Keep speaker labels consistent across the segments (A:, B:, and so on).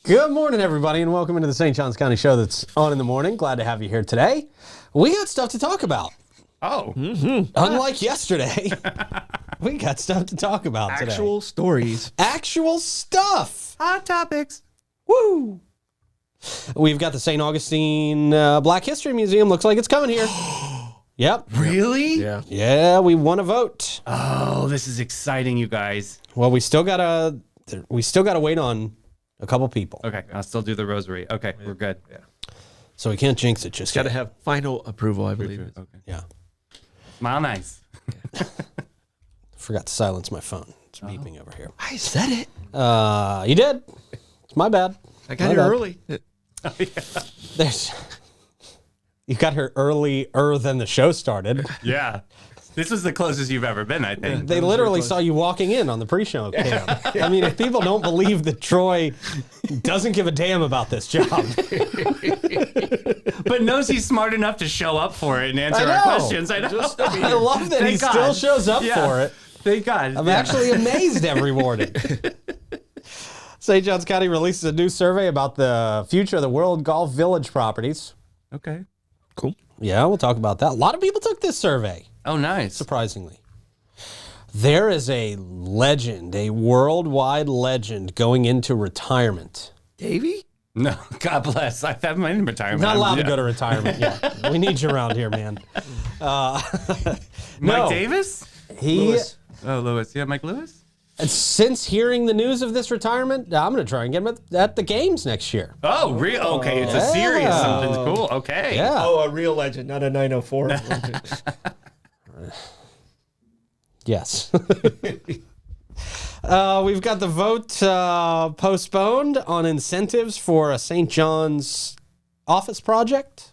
A: Good morning, everybody, and welcome into the St. Johns County Show that's on in the morning. Glad to have you here today. We got stuff to talk about.
B: Oh.
A: Unlike yesterday, we got stuff to talk about today.
C: Actual stories.
A: Actual stuff.
B: Hot topics.
A: Woo! We've got the St. Augustine Black History Museum. Looks like it's coming here. Yep.
B: Really?
C: Yeah.
A: Yeah, we won a vote.
B: Oh, this is exciting, you guys.
A: Well, we still gotta wait on a couple people.
B: Okay, I'll still do the rosary. Okay, we're good.
C: Yeah.
A: So we can't jinx it just
C: Got to
A: yet.
C: have final approval, I believe.
B: Okay.
A: Yeah.
B: Smile nice.
A: Forgot to silence my phone. It's beeping over here.
C: I said it.
A: You did. It's my bad.
C: I got
A: My
C: here
A: bad.
C: early.
A: There's. You got here earlier than the show started.
B: Yeah. This was the closest you've ever been, I think.
A: They literally saw you walking in on the pre-show cam. I mean, if people don't believe that Troy doesn't give a damn about this job.
B: But knows he's smart enough to show up for it and answer our questions. I know.
A: I love that he still shows up for it.
B: Thank God.
A: I'm actually amazed every morning. St. Johns County releases a new survey about the future of the World Golf Village properties.
B: Okay.
C: Cool.
A: Yeah, we'll talk about that. A lot of people took this survey.
B: Oh, nice.
A: Surprisingly. There is a legend, a worldwide legend going into retirement.
C: Davey?
B: No, God bless. I have my retirement.
A: Not allowed to go to retirement yet. We need you around here, man.
B: Mike
A: no.
B: Davis?
C: Lewis.
B: Oh, Lewis. Yeah, Mike Lewis?
A: And since hearing the news of this retirement, I'm going to try and get him at the games next year.
B: Oh, real? Okay, it's a serious something. Cool. Okay.
A: Yeah.
C: Oh, a real legend, not a 904.
A: Yes. We've got the vote postponed on incentives for a St. John's office project.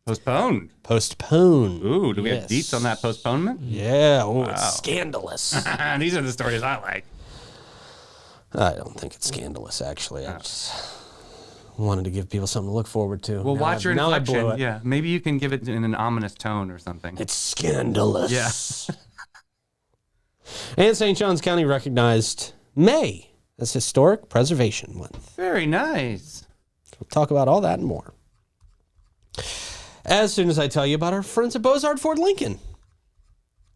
B: Postponed.
A: Postponed.
B: Ooh, do we
A: Yes.
B: have deets on that postponement?
A: Yeah. Oh, it's scandalous.
B: These are the stories I like.
A: I don't think it's scandalous, actually. I just wanted to give people something to look forward to.
B: Well,
A: Now
B: watch your
A: now I blew
B: inflection.
A: it.
B: Yeah, maybe you can give it in an ominous tone or something.
A: It's scandalous.
B: Yeah.
A: And St. Johns County recognized May as Historic Preservation Month.
B: Very nice.
A: We'll talk about all that and more as soon as I tell you about our friends at Beaux-Arts Ford Lincoln.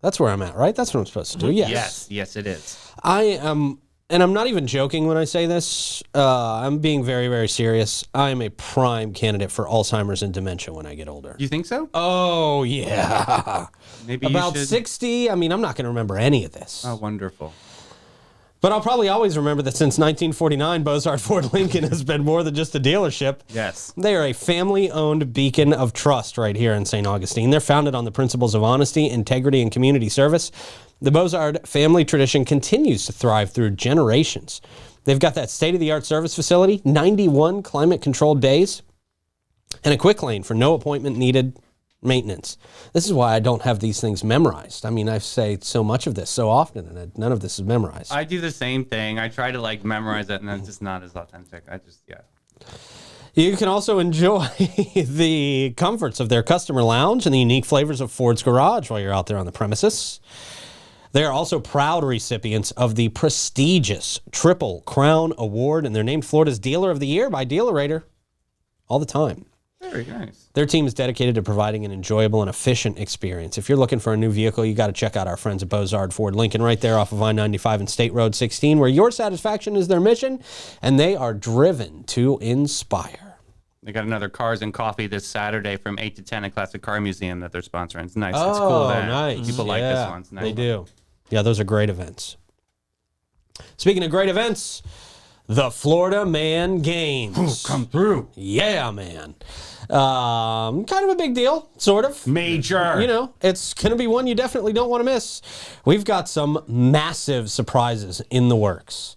A: That's where I'm at, right? That's what I'm supposed to do. Yes.
B: Yes, it is.
A: I am, and I'm not even joking when I say this. I'm being very, very serious. I am a prime candidate for Alzheimer's and dementia when I get older.
B: You think so?
A: Oh, yeah.
B: Maybe
A: About
B: you should.
A: 60. I mean, I'm not going to remember any of this.
B: Oh, wonderful.
A: But I'll probably always remember that since 1949, Beaux-Arts Ford Lincoln has been more than just a dealership.
B: Yes.
A: They are a family-owned beacon of trust right here in St. Augustine. They're founded on the principles of honesty, integrity, and community service. The Beaux-Arts family tradition continues to thrive through generations. They've got that state-of-the-art service facility, 91 climate-controlled bays, and a quick lane for no appointment needed maintenance. This is why I don't have these things memorized. I mean, I say so much of this so often, and none of this is memorized.
B: I do the same thing. I try to memorize it, and it's just not as authentic.
A: You can also enjoy the comforts of their customer lounge and the unique flavors of Ford's Garage while you're out there on the premises. They are also proud recipients of the prestigious Triple Crown Award, and they're named Florida's Dealer of the Year by Dealerator all the time.
B: Very nice.
A: Their team is dedicated to providing an enjoyable and efficient experience. If you're looking for a new vehicle, you got to check out our friends at Beaux-Arts Ford Lincoln right there off of I-95 and State Road 16, where your satisfaction is their mission, and they are driven to inspire.
B: They got another Cars and Coffee this Saturday from 8 to 10 at Classic Car Museum that they're sponsoring. It's nice. It's cool.
A: Nice.
B: People like this one. It's nice.
A: They do. Yeah, those are great events. Speaking of great events, the Florida Man Games.
B: Come through.
A: Yeah, man. Kind of a big deal, sort of.
B: Major.
A: You know, it's going to be one you definitely don't want to miss. We've got some massive surprises in the works.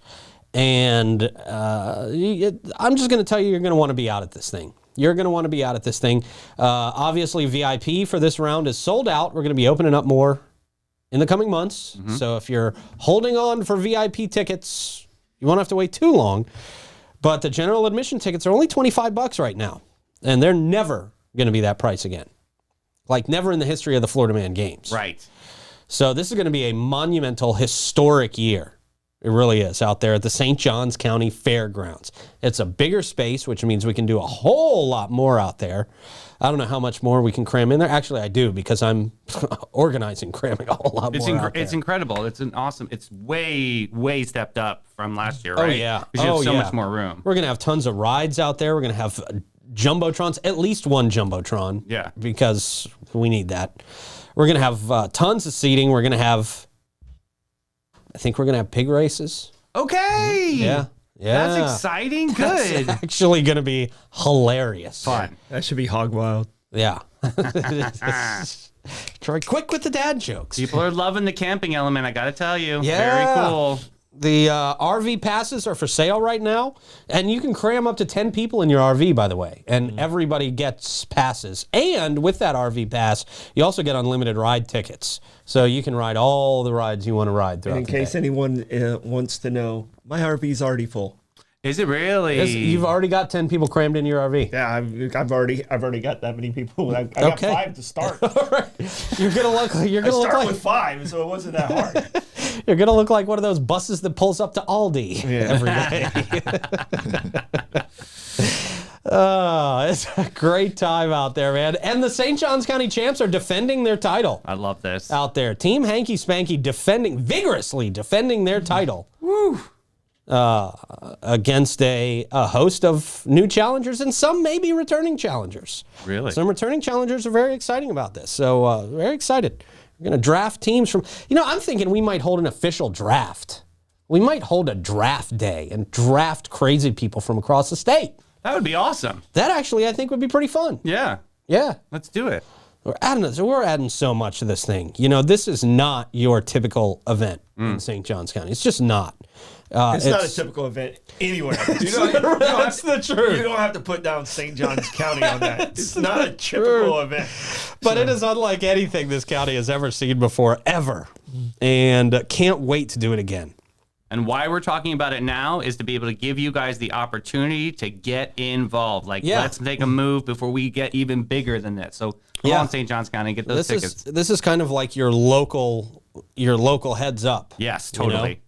A: And I'm just going to tell you, you're going to want to be out at this thing. You're going to want to be out at this thing. Obviously, VIP for this round is sold out. We're going to be opening up more in the coming months. Mm-hmm. So if you're holding on for VIP tickets, you won't have to wait too long. But the general admission tickets are only $25 right now. And they're never going to be that price again. Like never in the history of the Florida Man Games.
B: Right.
A: So this is going to be a monumental, historic year It really is out there at the St. Johns County Fairgrounds. It's a bigger space, which means we can do a whole lot more out there. I don't know how much more we can cram in there. Actually, I do because I'm organizing cramming a whole lot more out there.
B: It's incredible. It's it's way stepped up from last year,
A: Oh,
B: right?
A: yeah.
B: Because you have so
A: yeah.
B: much more room.
A: We're going to have tons of rides out there. We're going to have jumbotrons, at least one jumbotron.
B: Yeah.
A: Because we need that. We're going to have tons of seating. We're going to have, I think we're going to have pig races.
B: Okay.
A: Yeah.
B: That's exciting. Good.
A: It's actually going to be hilarious.
B: Fun.
C: That should be hog wild.
A: Yeah. Troy, quick with the dad jokes.
B: People are loving the camping element, I got to tell you.
A: Yeah.
B: Very cool.
A: The RV passes are for sale right now, and you can cram up to 10 people in your RV, by the way, and everybody gets passes. And with that RV pass, you also get unlimited ride tickets, so you can ride all the rides you want to ride throughout
C: In
A: the
C: case
A: day.
C: anyone wants to know, my RV's already full.
B: Is it really?
A: You've already got 10 people crammed in your RV.
C: Yeah, I've already got that many people. I got
A: Okay.
C: 5 to start.
A: You're gonna look. You're
C: I
A: gonna look
C: start
A: like.
C: with 5, so it wasn't that hard.
A: You're gonna look like one of those buses that pulls up to Aldi every day. It's a great time out there, man. And the St. Johns County Champs are defending their title
B: I love this.
A: out there. Team Hanky Spanky vigorously defending their title. Against a host of new challengers and some maybe returning challengers.
B: Really?
A: Some returning challengers are very exciting about this. So very excited. We're going to draft teams from, I'm thinking we might hold an official draft. We might hold a draft day and draft crazy people from across the state.
B: That would be awesome.
A: That actually, I think, would be pretty fun.
B: Yeah.
A: Yeah.
B: Let's do it.
A: We're adding so much to this thing. This is not your typical event in St. Johns County. It's just not.
C: It's not a typical event anywhere.
A: That's the truth.
C: You don't have to put down St. Johns County on that. It's not a typical event.
A: But it is unlike anything this county has ever seen before, ever. And can't wait to do it again.
B: And why we're talking about it now is to be able to give you guys the opportunity to get involved. Let's make a move before we get even bigger than this. So come on, St. Johns County, get those tickets.
A: This is kind of like your local heads up.
B: Yes, totally.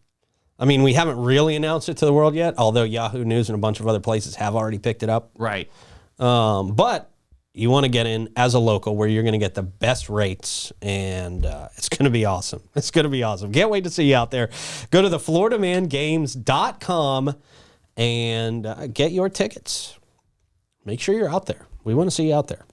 A: I mean, we haven't really announced it to the world yet, although Yahoo News and a bunch of other places have already picked it up.
B: Right.
A: But you want to get in as a local where you're going to get the best rates, and it's going to be awesome. It's going to be awesome. Can't wait to see you out there. Go to thefloridamangames.com and get your tickets. Make sure you're out there. We want to see you out there.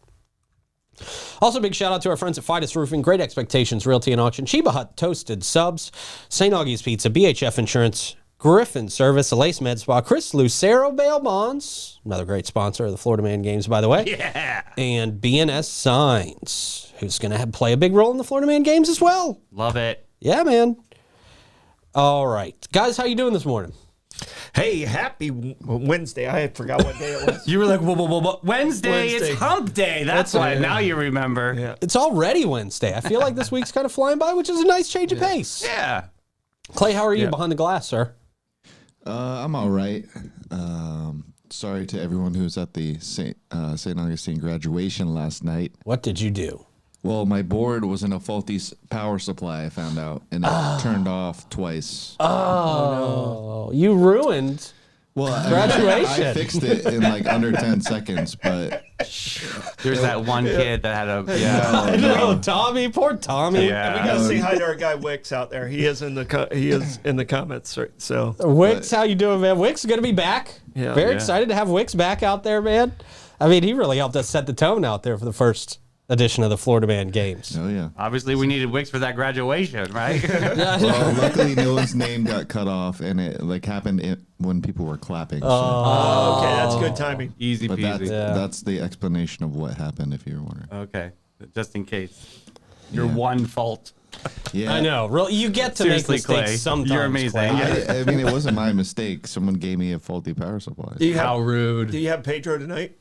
A: Also, big shout out to our friends at Fidus Roofing, Great Expectations Realty and Auction, Sheba Hut Toasted Subs, St. Augie's Pizza, BHF Insurance, Griffin Service, Alace Med Spa, Chris Lucero Bail Bonds, another great sponsor of the Florida Man Games, by the way.
B: Yeah.
A: And BNS Signs, who's going to play a big role in the Florida Man Games as well.
B: Love it.
A: Yeah, man. All right. Guys, how you doing this morning?
C: Hey, happy Wednesday. I forgot what day it was.
B: You were like, whoa. Wednesday,
C: Wednesday.
B: it's hump day. That's why. Now you remember.
C: Yeah.
A: It's already Wednesday. I feel like this week's kind of flying by, which is a nice change of pace.
B: Yeah.
A: Clay, how are you behind the glass, sir?
D: I'm all right. Sorry to everyone who was at the St. Augustine graduation last night.
A: What did you do?
D: Well, my board was in a faulty power supply, I found out, and it turned off twice.
A: Oh, you ruined.
D: Well,
A: Graduation.
D: I fixed it in like under 10 seconds, but
B: There's that one kid that had a.
A: I know, Tommy, poor Tommy.
B: Yeah.
C: We gotta say hi to our guy Wicks out there. He is in the comments. So
A: Wicks, how you doing, man? Wicks is going to be back.
C: Yeah.
A: Very
B: Yeah.
A: excited to have Wicks back out there, man. I mean, he really helped us set the tone out there for the first edition of the Florida Man Games.
D: oh yeah.
B: Obviously, we needed Wicks for that graduation, right?
D: Well, luckily no one's name got cut off, and it like happened when people were clapping.
C: okay, that's good timing.
B: Easy
D: but
B: peasy.
D: that's the explanation of what happened, if you're wondering.
B: Okay. Just in case. Your
D: Yeah.
B: one fault.
D: Yeah.
A: I know. Really, you get to
B: Seriously,
A: make mistakes
B: Clay,
A: sometimes.
B: you're amazing.
A: Clay.
B: Yeah.
D: I mean, it wasn't my mistake. Someone gave me a faulty power supply.
B: How rude.
C: Do you have Pedro tonight?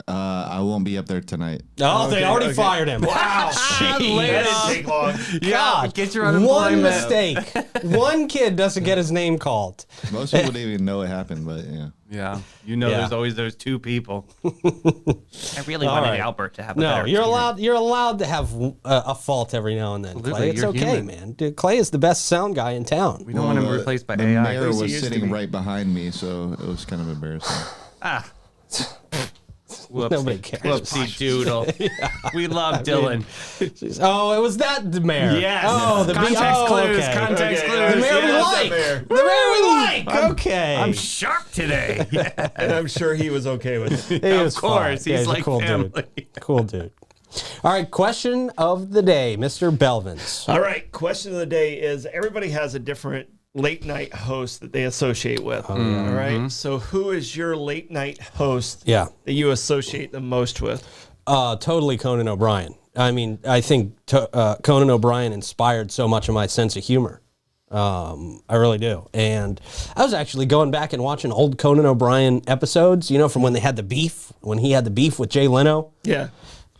D: I won't be up there tonight.
A: Oh, they
C: Okay,
A: already
C: okay.
A: fired him.
C: Wow.
A: Jeez.
C: That didn't take long.
A: God,
B: get your
A: one
B: unemployment.
A: mistake. One kid doesn't get his name called.
D: Most people didn't even know it happened, but yeah.
B: Yeah,
A: Yeah.
B: there's always those two people. I really wanted
A: right.
B: Albert to have a
A: No,
B: better
A: you're
B: experience.
A: allowed to have a fault every now and then,
B: Absolutely,
A: Clay. It's
B: you're
A: okay,
B: human.
A: man. Dude, Clay is the best sound guy in town.
B: We don't want him replaced by
D: the
B: AI.
D: mayor
C: He
D: was
C: used to
D: sitting
C: be.
D: right behind me, so it was kind of embarrassing.
B: Ah. Whoopsie.
A: Nobody cares.
B: Whoopsie doodle. We love Dylan.
A: Oh, it was that the mayor.
B: Yes.
A: Oh, the
B: Context clues.
A: okay.
B: Context
C: Okay,
B: clues.
A: The mayor we
C: Yeah,
A: like.
C: the mayor.
A: The mayor we like. Okay.
B: I'm sharp today.
C: And I'm sure he was okay with it.
A: He
B: Of
A: was
B: course,
A: fine. Yeah,
B: he's
A: a
B: like
A: cool
B: family.
A: dude. Cool dude. All right, question of the day, Mr. Belvins.
C: All right. Question of the day is: everybody has a different late night host that they associate with. All right. So, who is your late night host?
A: Yeah.
C: That you associate the most with?
A: Totally Conan O'Brien. I mean, I think Conan O'Brien inspired so much of my sense of humor. I really do. And I was actually going back and watching old Conan O'Brien episodes, from when they had the beef, when he had the beef with Jay Leno.
C: Yeah.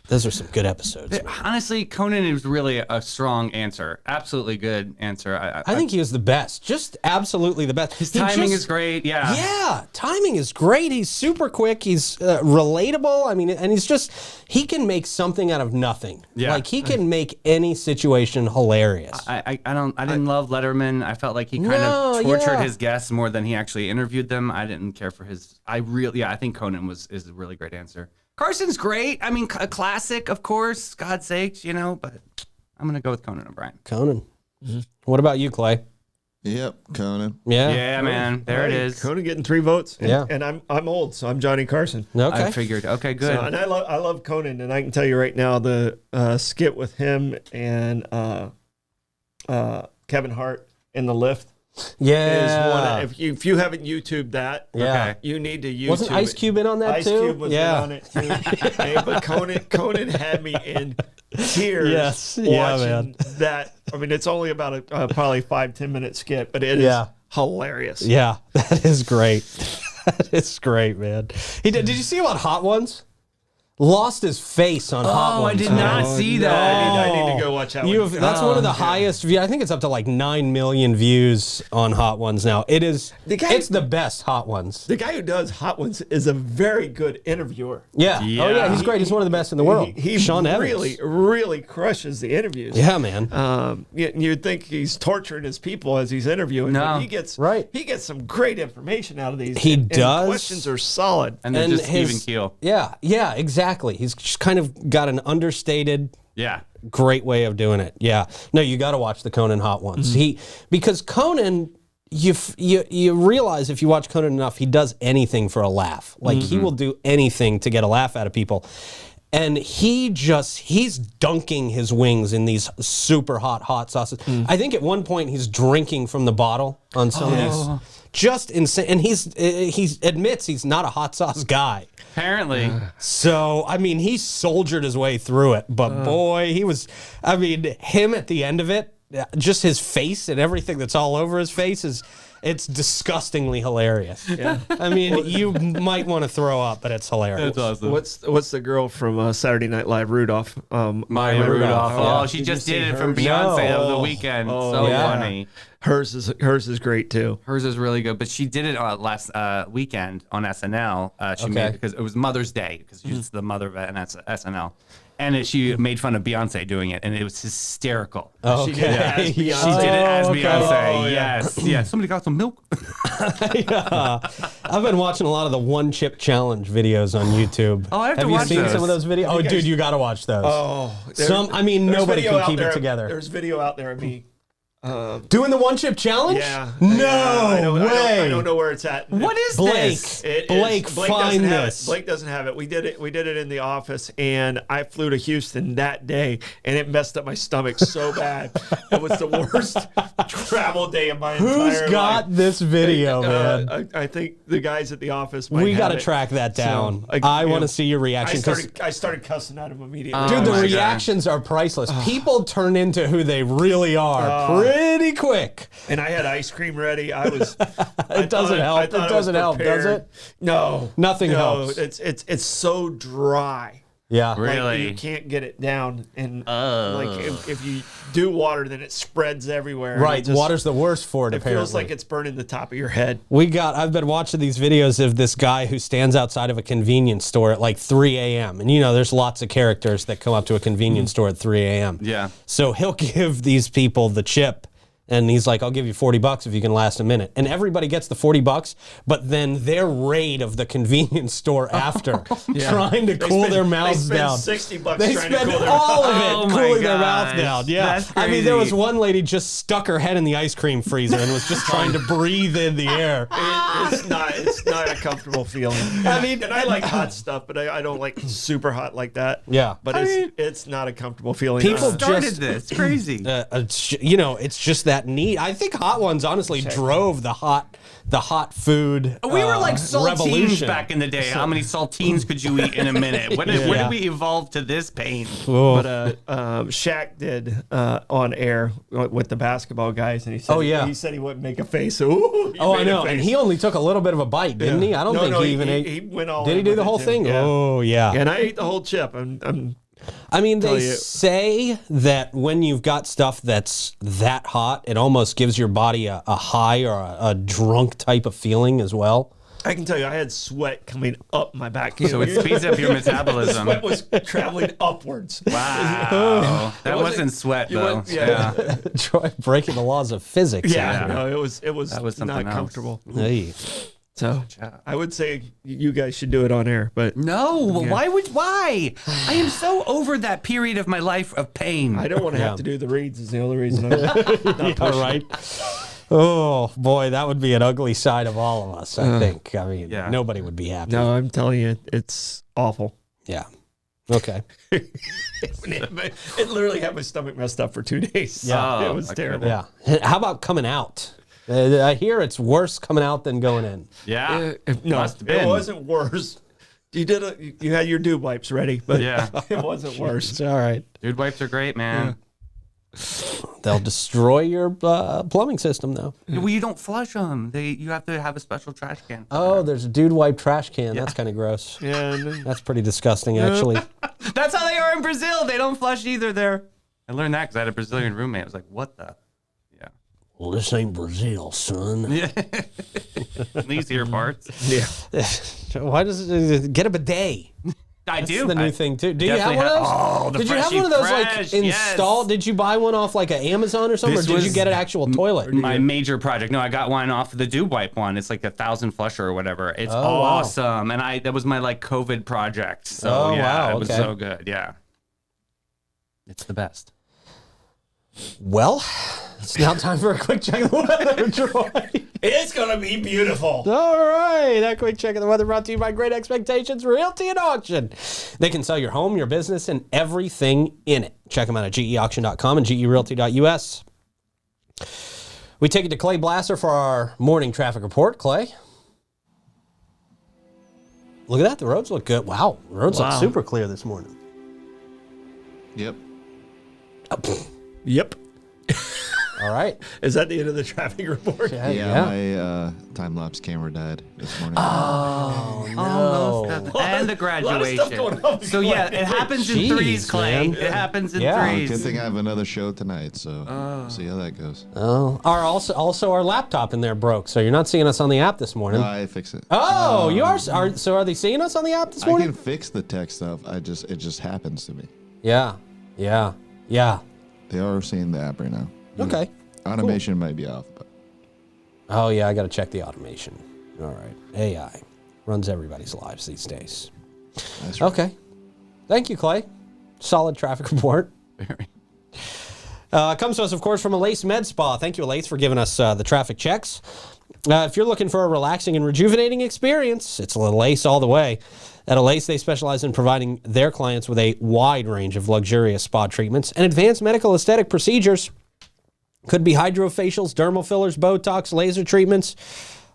A: Those are some good episodes.
B: Honestly, Conan is really a strong answer. Absolutely good answer.
A: I think he was the best. Just absolutely the best.
B: his timing is great. Yeah.
A: Yeah, timing is great. He's super quick. He's relatable. I mean, and he can make something out of nothing.
B: Yeah.
A: Like he can make any situation hilarious.
B: I didn't love Letterman. I felt like he kind of tortured his guests more than he actually interviewed them. I didn't care for his. I think Conan is a really great answer. Carson's great. I mean, a classic, of course. God's sakes, but I'm gonna go with Conan O'Brien.
A: Conan. What about you, Clay?
D: Yep, Conan.
A: Yeah.
B: Yeah, man. There it is.
C: Conan getting 3 votes. And,
A: Yeah.
C: And I'm old, so I'm Johnny Carson.
A: Okay.
B: I figured. Okay, good.
C: So, and I love Conan, and I can tell you right now the skit with him and Kevin Hart in the lift
A: Yeah.
C: is one. If you haven't YouTubed that,
A: Yeah.
B: Okay.
C: you need to YouTube.
A: Wasn't Ice
C: it.
A: Cube in on that
C: Ice
A: too?
C: Cube was in on it too. Hey, but Conan had me in tears.
A: Yes. Yeah,
C: watching
A: man.
C: that. I mean, it's only about a probably 5-10 minute skit, but it is
A: Yeah.
C: hilarious.
A: Yeah, that is great. That is great, man. Did you see him on Hot Ones? Lost his face on Hot Ones.
B: I did not see that.
C: I need to go watch that one.
A: That's one of the highest views. I think it's up to like 9 million views on Hot Ones now. It's the best Hot Ones.
C: The guy who does Hot Ones is a very good interviewer.
A: Yeah. Oh
B: Yeah.
A: yeah, he's great. He's one of the best in the world.
C: He
A: Sean Evans.
C: really crushes the interviews.
A: Yeah, man.
C: You'd think he's torturing his people as he's interviewing.
B: No.
C: But he gets some great information out of these.
A: He
C: and
A: does.
C: The questions are solid.
B: And they're just even keel.
A: Yeah, exactly. He's just kind of got an understated,
B: Yeah.
A: great way of doing it. Yeah. No, you got to watch the Conan Hot Ones. Because Conan, you realize if you watch Conan enough, he does anything for a laugh. Like he will do anything to get a laugh out of people. And he's dunking his wings in these super hot sauces. I think at one point he's drinking from the bottle on some of these. Just insane. And he admits he's not a hot sauce guy.
B: Apparently.
A: So, I mean, he soldiered his way through it. But boy, him at the end of it, just his face and everything that's all over his face it's disgustingly hilarious. Yeah. I mean, you might want to throw up, but it's hilarious.
B: That's awesome.
C: What's the girl from Saturday Night Live, Rudolph?
B: Maya Rudolph. Oh, she
C: Did you
B: just
C: see
B: did it
C: hers?
B: from Beyonce
C: No.
B: over the weekend.
C: Oh,
B: So
C: yeah.
B: funny.
C: Hers is great too.
B: Hers is really good, but she did it last weekend on SNL. She made because it was Mother's Day because she's the mother of SNL, and she made fun of Beyonce doing it, and it was hysterical.
A: Okay.
C: She did it as
B: She
C: Beyonce.
B: did it as
A: okay.
B: Beyonce.
C: Oh, yeah.
B: Yes, yes. Somebody got some milk.
A: Yeah. I've been watching a lot of the One Chip Challenge videos on YouTube.
B: Oh, I have to
A: you
B: watch
A: seen
B: those.
A: some of those videos? Oh, dude, you got to watch those.
C: Oh, there's
A: Nobody
C: video
A: can
C: out
A: keep
C: there-
A: it together.
C: There's video out there of me.
A: Doing the One Chip Challenge?
C: Yeah.
A: No
C: I
A: way.
C: don't know where it's at.
B: What is
A: Blake.
B: this?
A: Blake,
C: doesn't
A: find
C: have
A: this.
C: it. Blake doesn't have it. We did it in the office, and I flew to Houston that day, and it messed up my stomach so bad. It was the worst travel day of my entire life.
A: Who's got this video, man?
C: I think the guys at the office might
A: We
C: got to
A: track that down.
C: So,
A: I want to see your reaction.
C: I started cussing at him immediately.
A: Dude, the
B: my God.
A: reactions are priceless. People turn into who they really are pretty quick.
C: And I had ice cream ready. I was.
A: It doesn't help. It doesn't help, does it?
C: No,
A: Nothing
C: no,
A: helps.
C: It's so dry.
A: Yeah.
C: Like,
B: Really?
C: you can't get it down, and like if you do water, then it spreads everywhere. and
A: Right.
C: it just-
A: Water's the worst for it,
C: It
A: apparently.
C: feels like it's burning the top of your head.
A: I've been watching these videos of this guy who stands outside of a convenience store at like 3 a.m. And, there's lots of characters that come up to a convenience store at 3 a.m.
B: Yeah.
A: So he'll give these people the chip. And he's like, I'll give you $40 if you can last a minute. And everybody gets the $40, but then their raid of the convenience store after, trying to cool their mouths down.
C: They spend $60
A: They
C: trying to
A: spend
C: cool their
A: all of
B: Oh
A: it
B: my
A: cooling their mouth
B: gosh.
A: down. Yeah.
B: That's
A: I mean, there was
B: crazy.
A: one lady just stuck her head in the ice cream freezer and was just trying to breathe in the air.
C: It's not a comfortable feeling.
A: I mean,
C: and I like hot stuff, but I don't like super hot like that.
A: Yeah.
C: But it's not a comfortable feeling.
A: People
B: Started
A: just-
B: this. Crazy.
A: It's just that neat. I think Hot Ones honestly drove the hot food.
B: We were like saltines
A: revolution.
B: back in the day. How many saltines could you eat in a minute? When did we evolve to this pain?
C: But Shaq did on air with the basketball guys, and he said,
A: Oh, yeah.
C: he said he wouldn't make a face. Ooh, he
A: Oh, I
C: made a
A: know, and
C: face.
A: he only took a little bit of a bite, didn't he? I don't think he even ate.
C: He went all.
A: Did he
C: in
A: do
C: with
A: the
C: it,
A: whole
C: too.
A: thing?
C: Yeah.
A: Oh, yeah.
C: And I ate the whole chip. I'm
A: I mean, they
C: tell you.
A: say that when you've got stuff that's that hot, it almost gives your body a high or a drunk type of feeling as well.
C: I can tell you, I had sweat coming up my back.
B: So it speeds up your metabolism.
C: Sweat was traveling upwards.
B: Wow. That wasn't sweat,
C: you
B: though.
C: went- yeah.
A: Troy breaking the laws of physics.
C: Yeah,
B: Yeah.
C: no, it was
B: That was something
C: not
B: else.
C: comfortable.
A: Hey.
C: So I would say you guys should do it on air, but
B: No, why? I am so over that period of my life of pain.
C: I don't want to
A: Yeah.
C: have to do the reads. Is the only reason I'm not
A: All right. Oh boy, that would be an ugly side of all of us. I think. I mean,
B: Yeah.
A: nobody would be happy.
C: No, I'm telling you, it's awful.
A: Yeah. Okay.
C: It literally had my stomach messed up for 2 days.
A: Yeah.
C: It was
B: I
C: terrible.
A: Yeah. How about coming out? I hear it's worse coming out than going in.
B: Yeah.
C: No,
B: Must have
C: it
B: been.
C: wasn't worse. You had your dude wipes ready, but
B: Yeah.
C: it wasn't worse.
A: It's all right.
B: Dude wipes are great, man.
A: They'll destroy your plumbing system, though.
B: Well, you don't flush them. You have to have a special trash can.
A: Oh, there's a dude wipe trash can. That's kind of gross.
C: Yeah, and then-
A: That's pretty disgusting, actually.
B: That's how they are in Brazil. They don't flush either there. I learned that because I had a Brazilian roommate. I was like, what the? Yeah.
A: Well, this ain't Brazil, son.
B: Yeah. These ear parts.
C: yeah.
A: Why does it get a bidet?
B: I
A: That's
B: do.
A: the new thing too. Do you have
B: definitely
A: one of those?
B: have- oh, the
A: Did you have
B: Freshy
A: one of those
B: Fresh,
A: like
B: yes.
A: installed? Did you buy one off like an Amazon or something,
B: This
A: or did you
B: was
A: get an actual toilet?
B: My major project. No, I got one off the Dude Wipe one. It's like 1,000 flusher or whatever. It's
A: Oh, wow.
B: awesome. And that was my like COVID project. So
A: Oh,
B: yeah,
A: wow,
B: it was
A: okay.
B: so good. Yeah. It's the best.
A: Well, it's now time for a quick check of the weather, Troy.
C: It's gonna be beautiful.
A: All right, that quick check of the weather brought to you by Great Expectations Realty and Auction. They can sell your home, your business, and everything in it. Check them out at geauction.com and gerealty.us. We take it to Clay Blasser for our morning traffic report. Clay? Look at that. The roads look good. Wow. The roads look
C: Wow.
A: super clear this morning.
D: Yep.
C: Yep.
A: All right.
C: Is that the end of the traffic report?
D: Yeah, my time-lapse camera died this morning.
A: Oh, no.
B: And the
C: lot of stuff
B: graduation.
C: going on.
B: So yeah, it happens in
A: Jeez,
B: threes, Clay.
A: man.
B: It happens in
A: Yeah.
B: threes.
D: Good thing I have another show tonight, so we'll see how that goes.
A: Oh, also our laptop in there broke, so you're not seeing us on the app this morning.
D: No, I fix it.
A: Oh, you are. So are they seeing us on the app this
D: I
A: morning?
D: can fix the tech stuff. It just happens to me.
A: Yeah.
D: They are seeing the app right now.
A: Okay.
D: Automation might be off, but
A: Oh yeah, I got to check the automation. All right. AI runs everybody's lives these days.
D: that's right.
A: Okay. Thank you, Clay. Solid traffic report. Comes to us, of course, from Elase Med Spa. Thank you, Elase, for giving us the traffic checks. If you're looking for a relaxing and rejuvenating experience, it's Elase all the way. At Elase, they specialize in providing their clients with a wide range of luxurious spa treatments and advanced medical aesthetic procedures. Could be hydrofacials, dermal fillers, Botox, laser treatments,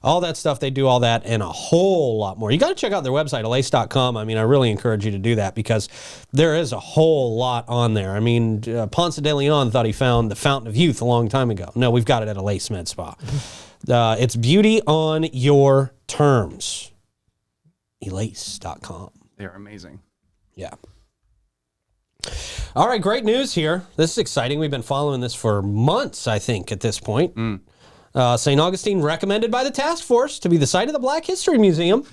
A: all that stuff. They do all that and a whole lot more. You got to check out their website, elase.com. I mean, I really encourage you to do that because there is a whole lot on there. I mean, Ponce de Leon thought he found the Fountain of Youth a long time ago. No, we've got it at Elase Med Spa. It's beauty on your terms. Elase.com.
B: They're amazing.
A: Yeah. All right, great news here. This is exciting. We've been following this for months, I think, at this point. St. Augustine recommended by the task force to be the site of the Black History Museum.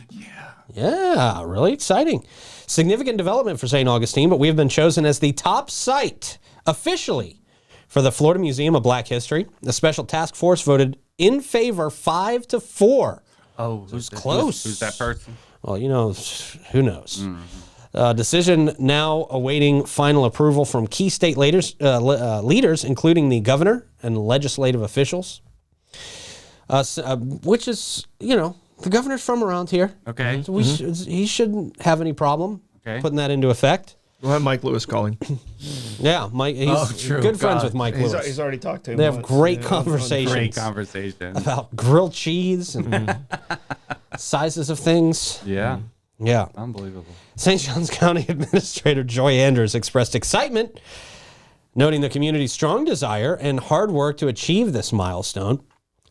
A: Yeah, really exciting. Significant development for St. Augustine, but we have been chosen as the top site officially for the Florida Museum of Black History. The special task force voted in favor 5-4.
B: Oh,
A: who's close?
B: Who's that person?
A: Well, who knows? Decision now awaiting final approval from key state leaders, including the governor and legislative officials, which is, the governor's from around here.
B: Okay.
A: So he shouldn't have any problem putting that into effect.
C: We'll have Mike Lewis calling.
A: Yeah, Mike. He's
B: true.
A: good friends
B: God.
A: with Mike Lewis.
C: He's already talked to him.
A: They have
C: once.
A: great
C: Yeah,
A: conversations.
B: Great conversation.
A: About grilled cheese and sizes of things.
B: Yeah.
A: Yeah.
B: Unbelievable.
A: St. Johns County Administrator Joy Andrews expressed excitement, noting the community's strong desire and hard work to achieve this milestone.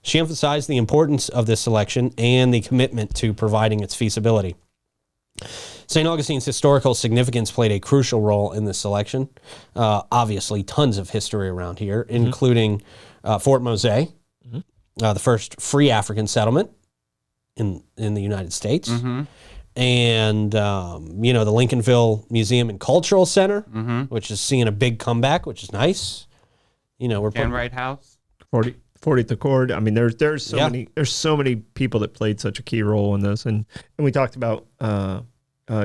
A: She emphasized the importance of this selection and the commitment to providing its feasibility. St. Augustine's historical significance played a crucial role in this selection. Obviously, tons of history around here, including Fort Mose, the first free African settlement in the United States. And, the Lincolnville Museum and Cultural Center, which is seeing a big comeback, which is nice. We're
B: Wright House.
C: 40th Accord. I mean, there's so many people that played such a key role in this, and we talked about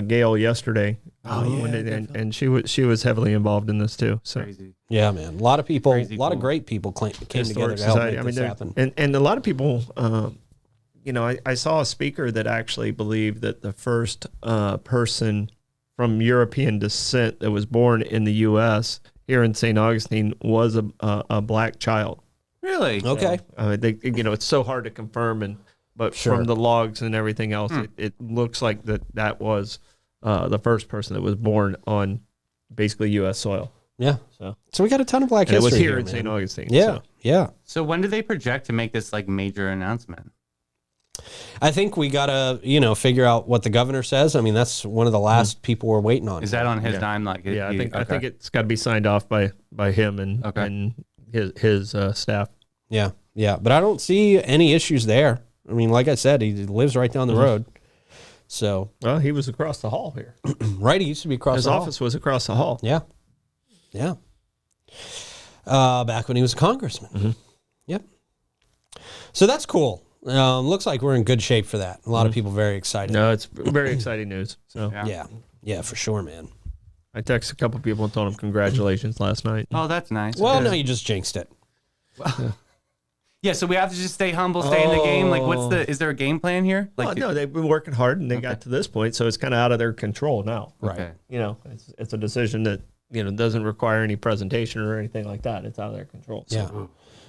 C: Gail yesterday. And she was heavily involved in this too. So
B: Crazy.
A: Yeah, man. A lot of people,
B: Crazy
A: a lot of
B: cool.
A: great people came together
C: Historic
A: to help
C: Society.
A: make
C: I mean,
A: this happen.
C: and a lot of people. I saw a speaker that actually believed that the first person from European descent that was born in the U.S. here in St. Augustine was a black child.
B: Really?
A: Okay.
C: It's so hard to confirm, but
A: Sure.
C: from the logs and everything else, it looks like that was the first person that was born on basically U.S. soil.
A: Yeah.
C: So
A: we got a ton of black
C: and it
A: history
C: was here in
A: man.
C: St. Augustine.
A: Yeah.
C: So.
A: Yeah.
B: So when do they project to make this major announcement?
A: I think we got to, figure out what the governor says. I mean, that's one of the last people we're waiting on.
B: Is that on his dime?
C: I think it's got to be signed off by him and his staff.
A: Yeah. Yeah. But I don't see any issues there. I mean, like I said, he lives right down the road. So.
C: Well, he was across the hall here.
A: Right. He used to be across
C: His
A: the
C: office was across the hall.
A: Yeah. Yeah. Back when he was a congressman. Yep. So that's cool. Looks like we're in good shape for that. A lot of people very excited.
C: No, it's very exciting news. So
A: Yeah, for sure, man.
C: I texted a couple people and told them congratulations last night.
B: Oh, that's nice.
A: Well, no, you just jinxed it.
B: Yeah, so we have to just stay humble, stay in the game. Is there a game plan here?
C: No, they've been working hard and they got to this point, so it's kind of out of their control now.
A: Right.
B: Okay.
C: It's a decision that doesn't require any presentation or anything like that. It's out of their control. So.
A: Yeah.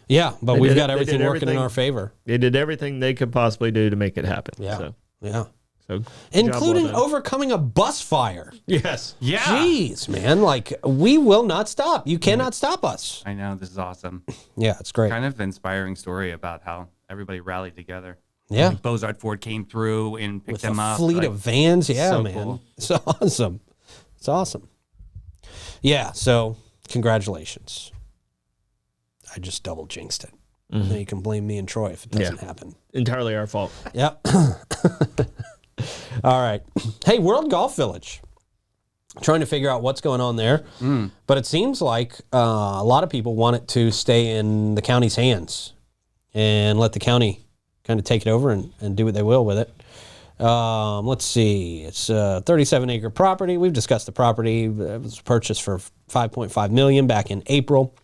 A: Yeah, but
C: They
A: we've
C: did-
A: got
C: they
A: everything
C: did
A: working in
C: everything.
A: our favor.
C: They did everything they could possibly do to make it happen.
A: Yeah.
C: So,
A: Yeah.
C: good
A: Including
C: job well done.
A: overcoming a bus fire.
C: Yes.
B: Yeah.
A: Jeez, man. We will not stop. You cannot stop us.
B: I know. This is awesome.
A: Yeah, it's great.
B: Kind of inspiring story about how everybody rallied together.
A: Yeah.
B: Bozard Ford came through and picked
A: With
B: them
A: a
B: up.
A: fleet of vans. Yeah,
B: so
A: man.
B: cool.
A: It's awesome. It's awesome. Yeah, so congratulations. I just double jinxed it. Then you can blame me and Troy if it doesn't happen.
C: Entirely our fault.
A: Yep. All right. Hey, World Golf Village. Trying to figure out what's going on there. But it seems like a lot of people want it to stay in the county's hands and let the county kind of take it over and do what they will with it. Let's see. It's a 37-acre property. We've discussed the property. It was purchased for $5.5 million back in April.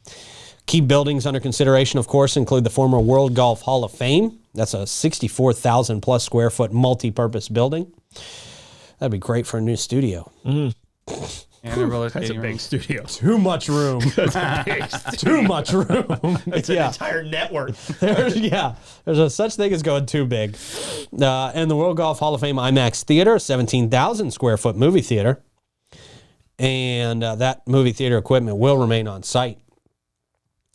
A: Key buildings under consideration, of course, include the former World Golf Hall of Fame. That's a 64,000 plus square foot multi-purpose building. That'd be great for a new studio.
B: And a roller
C: That's a
B: skating
C: big
B: rink.
C: studio.
A: Too much room. Too much room.
C: It's an entire network.
A: There's a such thing as going too big. And the World Golf Hall of Fame IMAX Theater, a 17,000 square foot movie theater. And that movie theater equipment will remain on site.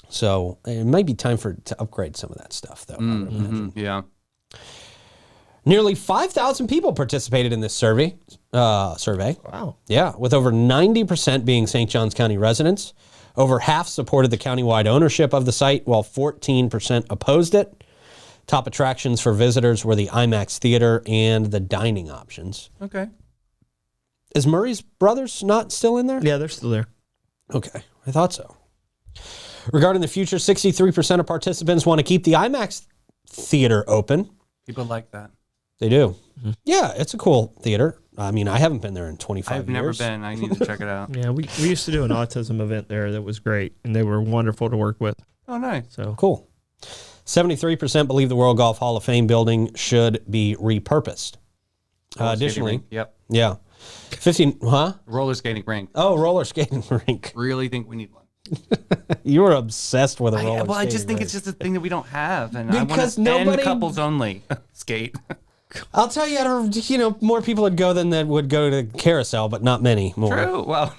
A: So it might be time to upgrade some of that stuff, though. I would imagine.
B: Yeah.
A: Nearly 5,000 people participated in this survey. survey.
C: Wow.
A: Yeah, with over 90% being St. Johns County residents. Over half supported the countywide ownership of the site, while 14% opposed it. Top attractions for visitors were the IMAX theater and the dining options.
B: Okay.
A: Is Murray's Brothers not still in there?
C: Yeah, they're still there.
A: Okay, I thought so. Regarding the future, 63% of participants want to keep the IMAX theater open.
B: People like that.
A: They do. Yeah, it's a cool theater. I mean, I haven't been there in 25
B: I've
A: years.
B: never been. I need to check it out.
C: Yeah, we used to do an autism event there that was great, and they were wonderful to work with.
B: Oh, nice.
C: So
A: Cool. 73% believe the World Golf Hall of Fame building should be repurposed.
B: Roller skating
A: Additionally,
B: rink. Yep.
A: yeah. 15, huh?
B: Roller skating rink.
A: Oh, roller skating rink.
B: Really think we need one.
A: You were obsessed with a roller skating
B: Well, I just think
A: rink.
B: it's just a thing that we don't have, and
A: Because
B: I want to
A: nobody-
B: end couples only skate.
A: I'll tell you, more people would go than that would go to Carousel, but not many more.
B: True. Well,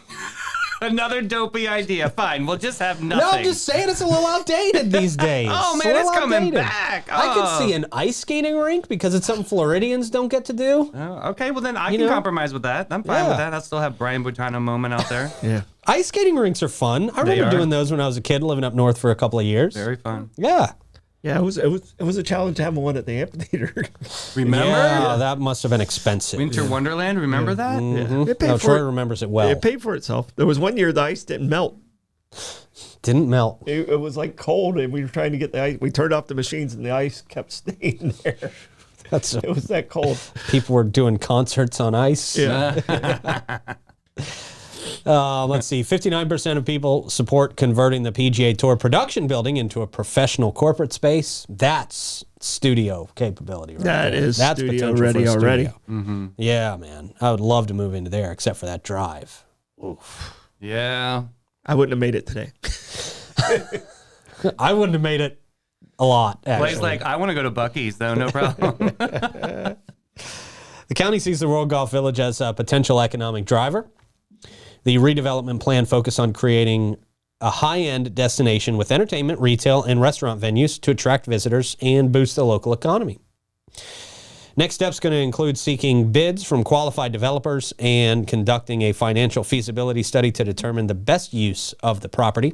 B: another dopey idea. Fine, we'll just have nothing.
A: No, I'm just saying it's a little outdated these days.
B: Oh, man,
A: a little
B: it's coming
A: outdated.
B: back.
A: I could
B: Oh.
A: see an ice skating rink because it's something Floridians don't get to do.
B: Oh, okay, well then I
A: You
B: can
A: know?
B: compromise with that. I'm fine
A: Yeah.
B: with that. I'll still have Brian Butano moment out there.
C: yeah,
A: Ice skating rinks are fun. I remember
B: are.
A: doing those when I was a kid, living up north for a couple of years.
B: Very fun.
A: Yeah.
C: yeah, it was a challenge to have one at the amphitheater.
B: Remember?
A: Yeah, that must have been expensive.
B: Winter Wonderland, remember that?
A: Mhm.
C: It paid
A: No,
C: for
A: Troy
C: it.
A: remembers it well.
C: It paid for itself. There was one year the ice didn't melt.
A: Didn't melt.
C: It was like cold, and we were trying to get the ice. We turned off the machines, and the ice kept staying there.
A: That's
C: It was that cold.
A: people were doing concerts on ice.
C: Yeah.
A: Let's see. 59% of people support converting the PGA Tour production building into a professional corporate space. That's studio capability. Right
C: That
A: there.
C: is
A: That's
C: studio
A: potential for
C: ready
A: a
C: already.
A: studio. Yeah, man. I would love to move into there, except for that drive.
B: Yeah.
A: Oh,
C: I wouldn't have made it today.
A: I wouldn't have made it a lot, actually.
B: Clay's like, I want to go to Buc-ee's, though, no problem.
A: The county sees the World Golf Village as a potential economic driver. The redevelopment plan focused on creating a high-end destination with entertainment, retail, and restaurant venues to attract visitors and boost the local economy. Next step's going to include seeking bids from qualified developers and conducting a financial feasibility study to determine the best use of the property.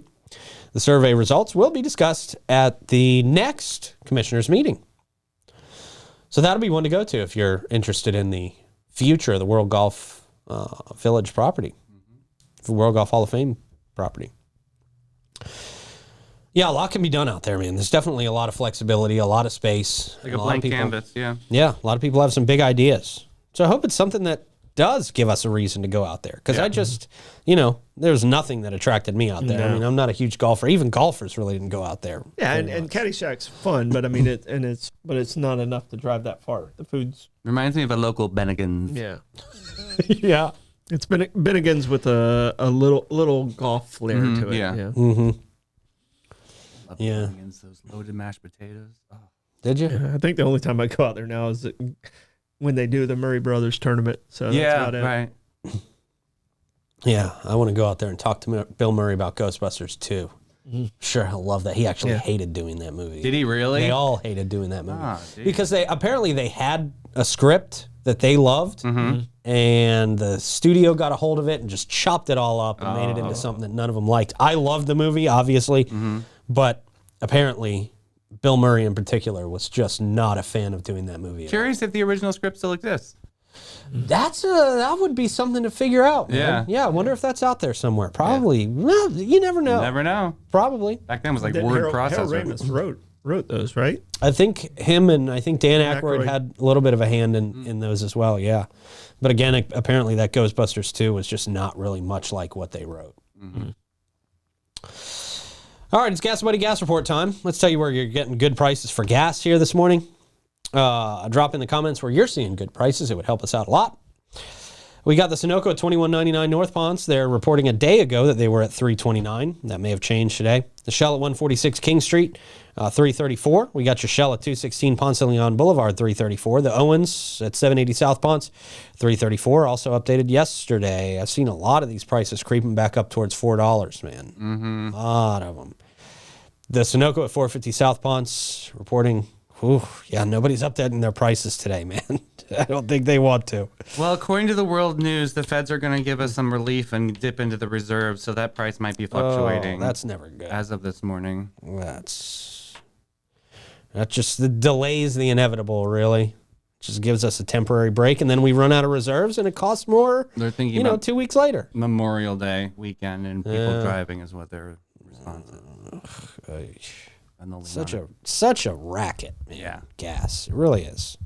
A: The survey results will be discussed at the next commissioners' meeting. So that'll be one to go to if you're interested in the future of the World Golf Village property, the World Golf Hall of Fame property. Yeah, a lot can be done out there, man. There's definitely a lot of flexibility, a lot of space.
B: Like
A: and
B: a
A: lot of
B: blank
A: people-
B: canvas, yeah.
A: Yeah, a lot of people have some big ideas. So I hope it's something that does give us a reason to go out there. Because I just, there's nothing that attracted me out there. I
C: No.
A: mean, I'm not a huge golfer. Even golfers really didn't go out there.
C: Yeah,
A: very
C: and
A: much.
C: Caddyshack's fun, but I mean it's not enough to drive that far. The food's
B: Reminds me of a local Bennigan's.
A: yeah.
C: It's Bennigan's with a little golf flair to it.
B: yeah.
A: Mm-hmm.
B: Love
A: Yeah.
B: Bennigan's, those loaded mashed potatoes. Oh.
A: Did you?
C: I think the only time I go out there now is when they do the Murray Brothers tournament. So that's
B: Yeah,
C: about it.
B: right.
A: Yeah, I want to go out there and talk to Bill Murray about Ghostbusters too. Sure, he'll love that. He actually hated doing that movie.
B: Did he really?
A: They all hated doing that movie
B: Ah, geez.
A: because they had a script that they loved, and the studio got a hold of it and just chopped it all up and made it into something that none of them liked. I loved the movie, obviously, but apparently Bill Murray in particular was just not a fan of doing that movie. at all.
B: Curious if the original script still exists.
A: That would be something to figure out. Man.
B: Yeah.
A: I wonder if that's out there somewhere. Probably. Well, you never know.
B: Never know.
A: Probably.
B: Back then it was like
C: Then
B: word
C: Harold
B: processor.
C: Ramis wrote those, right?
A: I think him and I think Dan Aykroyd
C: Aykroyd.
A: had a little bit of a hand in those as well. Yeah, but again, apparently that Ghostbusters 2 was just not really much like what they wrote. All right, it's Gas Buddy Gas Report time. Let's tell you where you're getting good prices for gas here this morning. Drop in the comments where you're seeing good prices. It would help us out a lot. We got the Sunoco at $21.99 North Ponce. They're reporting a day ago that they were at $3.29. That may have changed today. The Shell at 146 King Street, $3.34. We got your Shell at 216 Ponce de Leon Boulevard, $3.34. The Owens at 780 South Ponce, $3.34. Also updated yesterday. I've seen a lot of these prices creeping back up towards $4, man. A lot of them. The Sunoco at 450 South Ponce reporting Ooh, yeah, nobody's updating their prices today, man. I don't think they want to.
B: Well, according to the world news, the feds are going to give us some relief and dip into the reserves, so that price might be fluctuating.
A: Oh, that's never good.
B: As of this morning.
A: That just delays the inevitable, really. Just gives us a temporary break, and then we run out of reserves, and it costs more.
B: They're thinking about
A: 2 weeks later.
B: Memorial Day weekend, and people driving is what their response is. And
A: Such a racket, man.
B: Yeah.
A: Gas. It really is.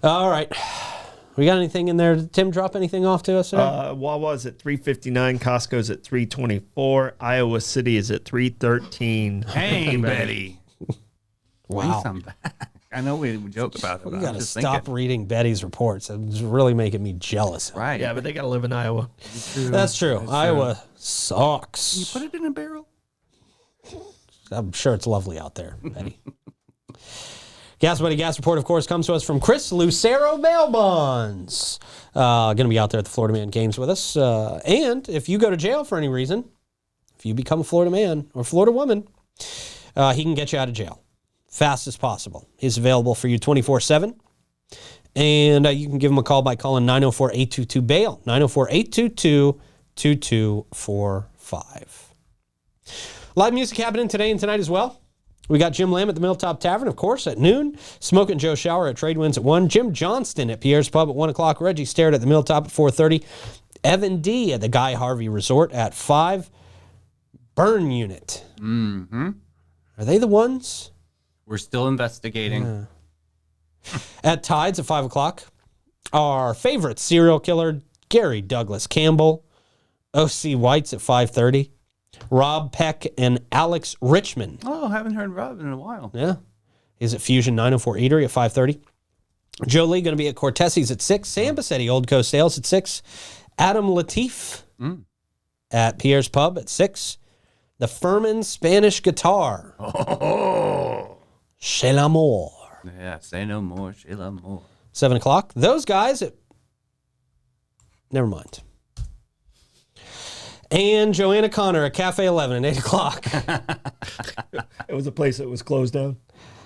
A: All right. We got anything in there? Did Tim drop anything off to us today?
C: Wawa's at $3.59. Costco's at $3.24. Iowa City is at $3.13.
B: Hey, Betty.
A: Wow.
B: I know we joke about it.
A: We got to stop reading Betty's reports. It's really making me jealous.
B: Right.
C: Yeah, but they got to live in Iowa.
A: That's true. Iowa sucks.
B: You put it in a barrel?
A: I'm sure it's lovely out there, Betty. Gas Buddy Gas Report, of course, comes to us from Chris Lucero Bail Bonds. Going to be out there at the Florida Man Games with us. And if you go to jail for any reason, if you become a Florida man or Florida woman, he can get you out of jail fast as possible. He's available for you 24/7. And you can give him a call by calling 904-822-BAIL, 904-822-2245. Live music happening today and tonight as well. We got Jim Lamb at the Milltop Tavern, of course, at noon. Smoking Joe Shower at Tradewinds at 1. Jim Johnston at Pierre's Pub at 1 o'clock. Reggie Starrett at the Milltop at 4:30. Evan D. at the Guy Harvey Resort at 5. Burn Unit.
B: Mm-hmm.
A: Are they the ones?
B: We're still investigating.
A: At Tides at 5 o'clock. Our favorite serial killer, Gary Douglas Campbell. O.C. White's at 5:30. Rob Peck and Alex Richmond.
B: Oh, haven't heard Rob in a while.
A: Yeah. He's at Fusion 904 Eatery at 5:30. Joe Lee going to be at Cortesi's at 6. Sam Bassetti, Old Coast Sales at 6. Adam Latif at Pierre's Pub at 6. The Furman Spanish Guitar.
B: Oh.
A: Chez l'Amour.
B: Yeah, say no more, chez l'Amour.
A: 7 o'clock. Those guys at... Never mind. And Joanna Connor at Cafe 11 at 8 o'clock.
C: It was a place that was closed down.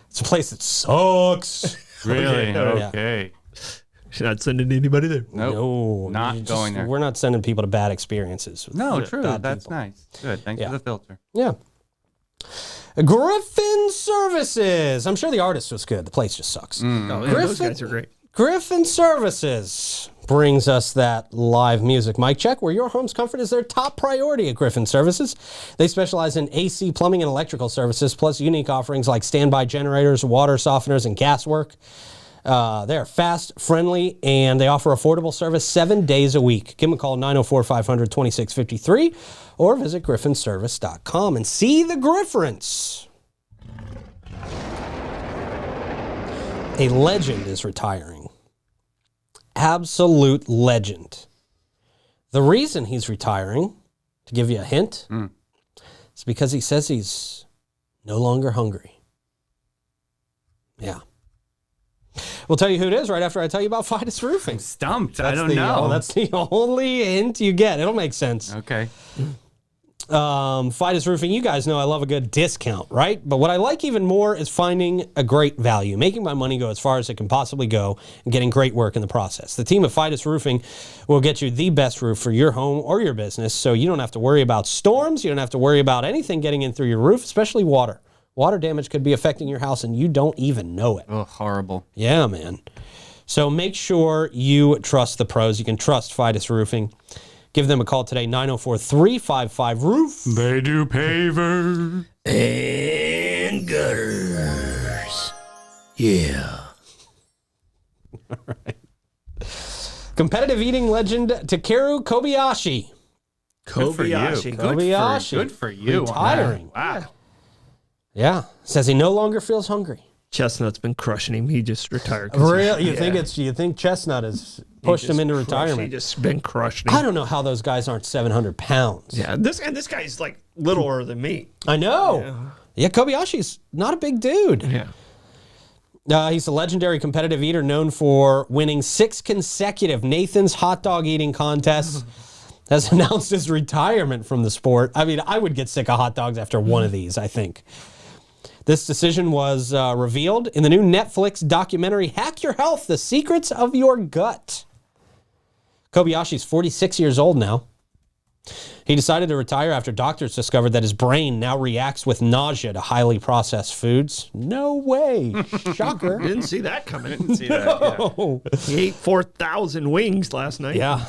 A: It's a place that sucks.
B: Really?
C: Okay.
B: Okay.
C: Should not sending anybody there.
B: Nope.
A: No.
B: Not
A: you
B: going there.
A: We're not sending people to bad experiences. with
B: No, true.
A: bad
B: That's
A: people.
B: nice. Good. Thanks for the filter.
A: Yeah. Griffin Services. I'm sure the artist was good. The place just sucks.
C: Oh, yeah, those guys are great.
A: Griffin Services brings us that live music mic check where your home's comfort is their top priority at Griffin Services. They specialize in AC, plumbing, and electrical services, plus unique offerings like standby generators, water softeners, and gas work. They're fast, friendly, and they offer affordable service 7 days a week. Give them a call, 904-500-2653, or visit griffinservice.com and see the Griffins. A legend is retiring. Absolute legend. The reason he's retiring, to give you a hint, is because he says he's no longer hungry. Yeah. We'll tell you who it is right after I tell you about Fidus Roofing.
B: Stumped. I don't know.
A: That's the only hint you get. It'll make sense.
B: Okay.
A: Fidus Roofing, you guys know I love a good discount, right? But what I like even more is finding a great value, making my money go as far as it can possibly go, and getting great work in the process. The team at Fidus Roofing will get you the best roof for your home or your business, so you don't have to worry about storms, you don't have to worry about anything getting in through your roof, especially water. Water damage could be affecting your house and you don't even know it.
B: Oh, horrible.
A: Yeah, man. So make sure you trust the pros. You can trust Fidus Roofing. Give them a call today, 904-355-ROOF.
B: They do paver.
C: And gutters. Yeah.
A: All right. Competitive eating legend Takeru Kobayashi.
C: Kobayashi.
A: Kobayashi.
B: Good for you.
A: Retiring.
B: Wow.
A: Yeah. Says he no longer feels hungry.
C: Chestnut's been crushing him. He just retired.
A: Really? You think Chestnut has pushed him into retirement?
C: He just been crushing him.
A: I don't know how those guys aren't 700 pounds.
C: Yeah, this guy's like littler than me.
A: I know. Yeah, Kobayashi's not a big dude.
C: Yeah.
A: He's a legendary competitive eater known for winning 6 consecutive Nathan's hot dog eating contests. Has announced his retirement from the sport. I mean, I would get sick of hot dogs after one of these, I think. This decision was revealed in the new Netflix documentary, Hack Your Health, The Secrets of Your Gut. Kobayashi's 46 years old now. He decided to retire after doctors discovered that his brain now reacts with nausea to highly processed foods. No way. Shocker.
C: Didn't see that coming.
B: Didn't see that.
A: Oh.
C: He ate 4,000 wings last night.
A: Yeah.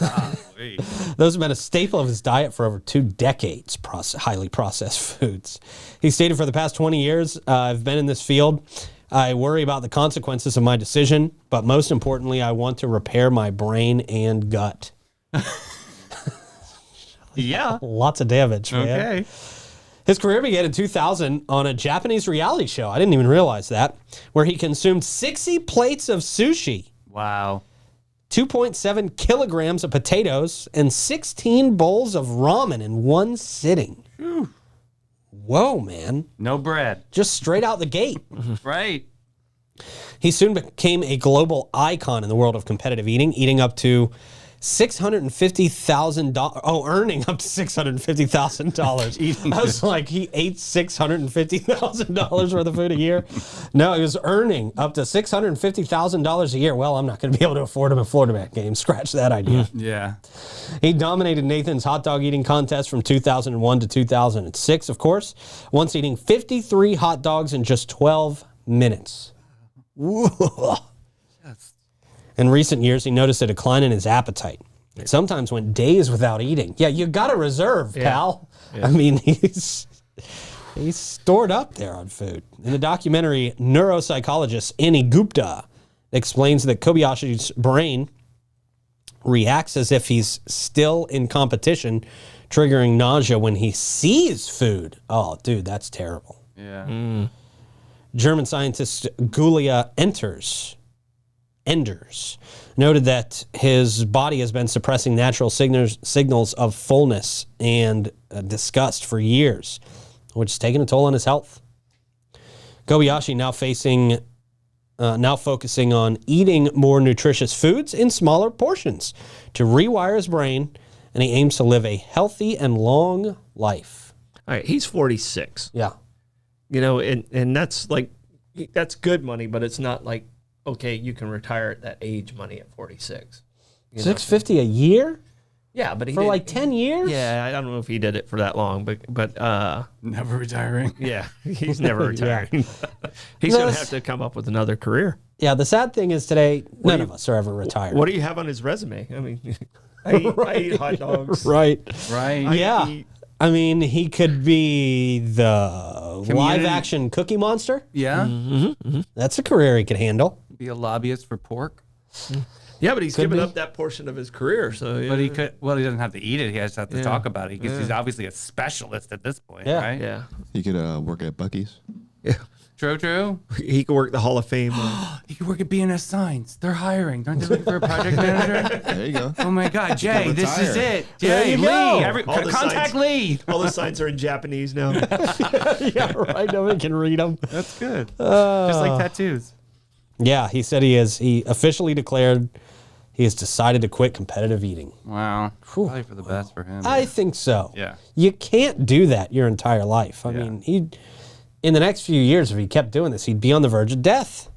A: Those have been a staple of his diet for over 2 decades, highly processed foods. He stated, for the past 20 years, I've been in this field. I worry about the consequences of my decision, but most importantly, I want to repair my brain and gut.
B: Yeah.
A: Lots of damage, man.
B: Okay.
A: His career began in 2000 on a Japanese reality show. I didn't even realize that, where he consumed 60 plates of sushi,
B: Wow.
A: 2.7 kilograms of potatoes, and 16 bowls of ramen in one sitting. Whoa, man.
B: No bread.
A: Just straight out the gate.
B: Right.
A: He soon became a global icon in the world of competitive eating, eating up to $650,000. Oh, earning up to $650,000. I was like, he ate $650,000 worth of food a year. No, he was earning up to $650,000 a year. Well, I'm not going to be able to afford him a Florida Man game. Scratch that idea.
B: Yeah.
A: He dominated Nathan's hot dog eating contest from 2001 to 2006, of course, once eating 53 hot dogs in just 12 minutes. Whoa. In recent years, he noticed a decline in his appetite. It sometimes went days without eating. Yeah, you got to reserve, pal. Yeah. I mean, he's stored up there on food. In the documentary, neuropsychologist Annie Gupta explains that Kobayashi's brain reacts as if he's still in competition, triggering nausea when he sees food. Oh, dude, that's terrible.
B: Yeah.
A: German scientist Julia Enders noted that his body has been suppressing natural signals of fullness and disgust for years, which has taken a toll on his health. Kobayashi now focusing on eating more nutritious foods in smaller portions to rewire his brain, and he aims to live a healthy and long life.
C: All right, he's 46.
A: Yeah.
C: You know, and that's good money, but it's not like, okay, you can retire at that age money at 46.
A: $650 a year?
C: Yeah, but he
A: for like 10 years?
C: Yeah, I don't know if he did it for that long, but
B: Never retiring.
C: yeah, he's never retiring. He's going to have to come up with another career.
A: Yeah, the sad thing is today, none of us are ever retired.
C: What do you have on his resume? I mean, I eat hot dogs.
A: Right.
B: Right.
A: I mean, he could be the live-action Cookie Monster.
B: Yeah.
A: That's a career he could handle.
B: Be a lobbyist for pork.
C: Yeah, but he's given up that portion of his career. So, yeah.
B: But he could. Well, he doesn't have to eat it. He has to have to talk about it. He's obviously a specialist at this point, right?
C: Yeah.
D: You could work at Buc-ee's.
C: Yeah.
B: True.
C: He could work the Hall of Fame.
B: He could work at BNS Signs. They're hiring. Aren't they looking for a project manager?
D: There you go.
B: Oh my God, Jay, this is it.
A: There
B: Jay,
A: you
B: Lee,
A: go.
B: contact Lee.
C: All the signs are in Japanese now.
A: Yeah, right. Nobody can read them.
B: That's good. Just like tattoos.
A: Yeah, he said he officially declared he has decided to quit competitive eating.
B: Wow. Probably for the best for him.
A: I think so.
B: Yeah.
A: You can't do that your entire life. I mean, in the next few years, if he kept doing this, he'd be on the verge of death.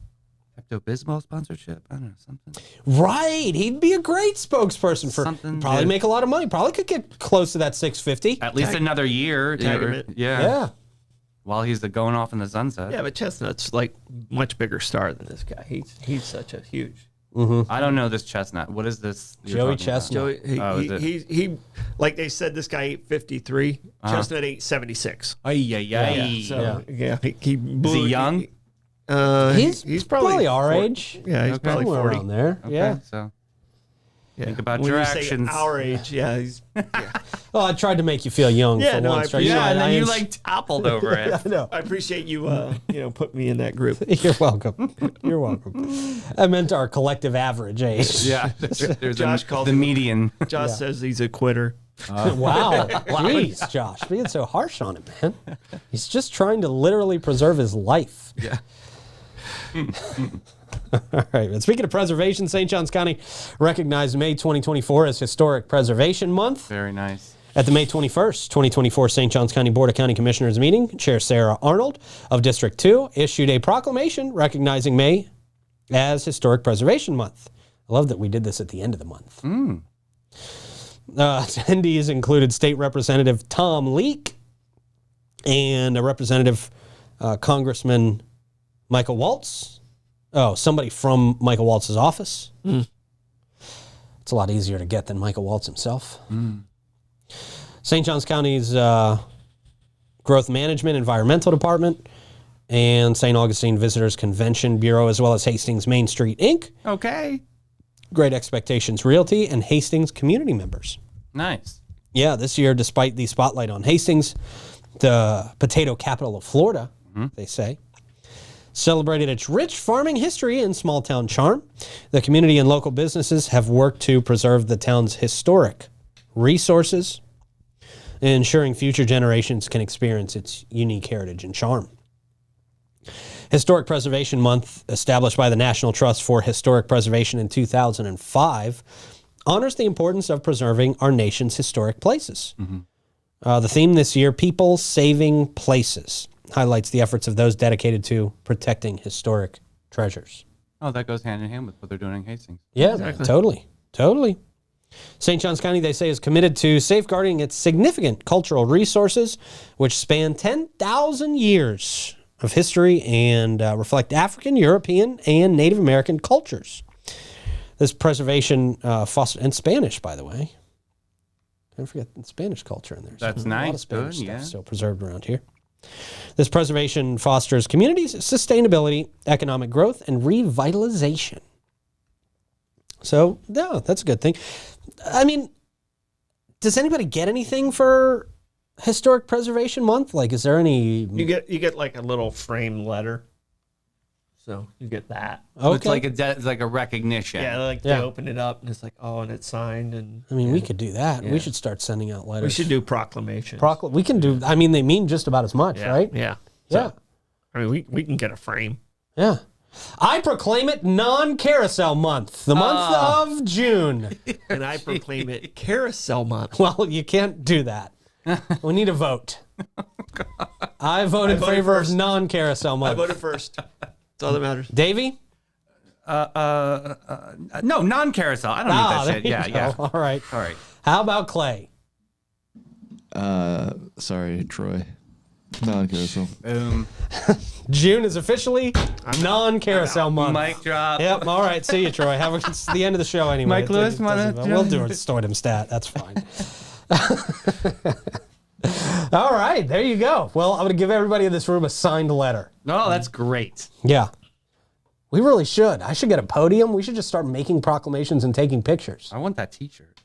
B: Pepto-Bismol sponsorship? I don't know, something.
A: Right. He'd be a great spokesperson for
B: Something,
A: probably
B: yeah.
A: make a lot of money. Probably could get close to that 650.
B: At least another year.
C: Tag him in.
A: Yeah.
B: While he's going off in the sunset.
C: Yeah, but Chestnut's like much bigger star than this guy. He's such a huge.
B: I don't know this Chestnut. What is this? you're
A: Joey
B: talking about?
A: Chestnut.
C: He like they said, this guy ate 53. Chestnut ate 76.
B: So,
C: Yeah, he
B: is he young?
A: He's probably our age.
C: Yeah, he's probably
A: Somewhere
C: 40.
A: around there.
B: Okay,
A: Yeah.
B: so
C: Yeah.
B: think about
C: when
B: your
C: you
B: actions.
C: Say our age, yeah, he's
A: Well, I tried to make you feel young
C: Yeah,
A: for
C: no,
A: once.
C: I
A: right?
C: appreciate
B: yeah, and then
A: I
B: you
A: am-
B: like toppled over it.
A: I know.
C: I appreciate you, put me in that group.
A: You're welcome. You're welcome. I meant our collective average age.
B: Yeah, there's
C: Josh called
B: the
C: him-
B: median.
C: Josh says he's a quitter.
A: Wow. Jeez, Josh, being so harsh on him, man. He's just trying to literally preserve his life.
B: Yeah.
A: All right. But speaking of preservation, St. Johns County recognized May 2024 as Historic Preservation Month.
B: Very nice.
A: At the May 21st, 2024 St. Johns County Board of County Commissioners meeting, Chair Sarah Arnold of District 2 issued a proclamation recognizing May as Historic Preservation Month. I love that we did this at the end of the month. Attendees included State Representative Tom Leake and a Representative Congressman Michael Waltz. Oh, somebody from Michael Waltz's office. It's a lot easier to get than Michael Waltz himself. St. Johns County's Growth Management Environmental Department and St. Augustine Visitors Convention Bureau, as well as Hastings Main Street, Inc.,
B: Okay.
A: Great Expectations Realty, and Hastings community members.
B: Nice.
A: Yeah, this year, despite the spotlight on Hastings, the potato capital of Florida, they say, celebrated its rich farming history and small town charm. The community and local businesses have worked to preserve the town's historic resources, ensuring future generations can experience its unique heritage and charm. Historic Preservation Month, established by the National Trust for Historic Preservation in 2005, honors the importance of preserving our nation's historic places. The theme this year, People Saving Places, highlights the efforts of those dedicated to protecting historic treasures.
B: Oh, that goes hand in hand with what they're doing in Hastings.
A: Yeah, totally. St. Johns County, they say, is committed to safeguarding its significant cultural resources, which span 10,000 years of history and reflect African, European, and Native American cultures. This preservation and Spanish, by the way. Don't forget the Spanish culture in there.
B: That's
A: A lot of
B: nice.
A: Spanish
B: Good,
A: stuff
B: yeah.
A: still preserved around here. This preservation fosters communities, sustainability, economic growth, and revitalization. So, yeah, that's a good thing. I mean, does anybody get anything for Historic Preservation Month? Like, is there any...
C: You get like a little framed letter. So you get that.
A: Okay.
B: It's like a recognition.
C: Yeah, they open it up and it's like, oh, and it's signed. And
A: I mean, we could do that.
C: Yeah.
A: We should start sending out letters.
C: we should do proclamations.
A: We can do... I mean, they mean just about as much,
C: yeah.
A: right?
C: Yeah.
A: Yeah.
C: So, I mean, we can get a frame.
A: Yeah. I proclaim it non-carousel month, the month of June.
C: And I proclaim it Carousel Month.
A: Well, you can't do that. We need a vote. I vote in favor of non-carousel
C: I
A: month.
C: voted first. That's all that matters.
A: Davey?
B: No, non-carousel. I don't need that
A: there
B: shit.
A: you
B: Yeah,
A: go.
B: yeah.
A: All right.
B: All right.
A: How about Clay?
D: Sorry, Troy. Non-carousel.
A: June is officially non-carousel month.
B: Mic drop.
A: Yep. All right. See you, Troy. it's the end of the show anyway.
B: Mike Lewis,
A: We'll do a Stoidem stat. That's fine. All right. There you go. Well, I'm going to give everybody in this room a signed letter.
B: Oh, that's great.
A: Yeah. We really should. I should get a podium. We should just start making proclamations and taking pictures.
B: I want that T-shirt.